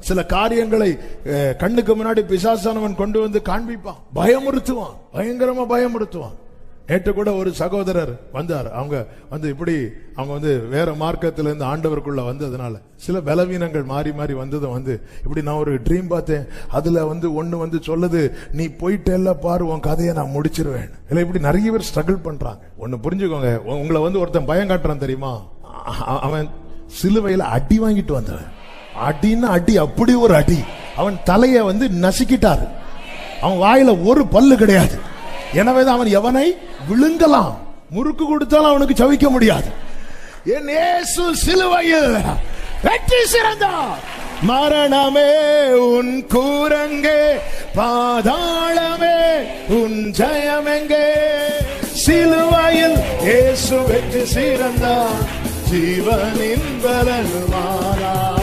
சில காரியங்களை கண்ணுக்கு முன்னாடி பிசாசானவன் கொண்டு வந்து காண்பிப்பான், பயமுறுத்துவான், பயங்கரமா பயமுறுத்துவான். நேற்று கூட ஒரு சகோதரர் வந்தார். அவங்க வந்து வேற மார்க்கத்திலிருந்து ஆண்டவருக்குள்ள வந்ததுனால சில பலவீனங்கள் மாறி மாறி வந்ததும் இப்படி நான் ஒரு ட்ரீம் பார்த்தேன். அதுல ஒண்ணு சொல்லுது, நீ போயிட்டேல்ல பாரு, உன் கதையை நான் முடிச்சிருவேன். இல்ல இப்படி நிறைய பேர் ஸ்ட்ரகிள் பண்றாங்க. ஒண்ணு புரிஞ்சுக்கோங்க, உங்களை ஒருத்தன் பயம் காட்டுறான் தெரியுமா? அவன் சிலுவையில அடி வாங்கிட்டு வந்தவன். அடின்னா அடி, அப்படி ஒரு அடி. அவன் தலைய நசுக்கிட்டாரு. அவன் வாயில ஒரு பல்லு கிடையாது. எனவேதான் அவன் எவனை விழுங்கலாம், முறுக்கு கொடுத்தாலும் அவனுக்கு சவிக்க முடியாது. என் இயேசு சிலுவையில் வெற்றி சிறந்தார். மரணமே உன் கூரங்கே, பாதாளமே உன் ஜெயமெங்கே. சிலுவையில் இயேசு வெற்றி சிறந்தார், ஜீவனின் பலனுமானார்.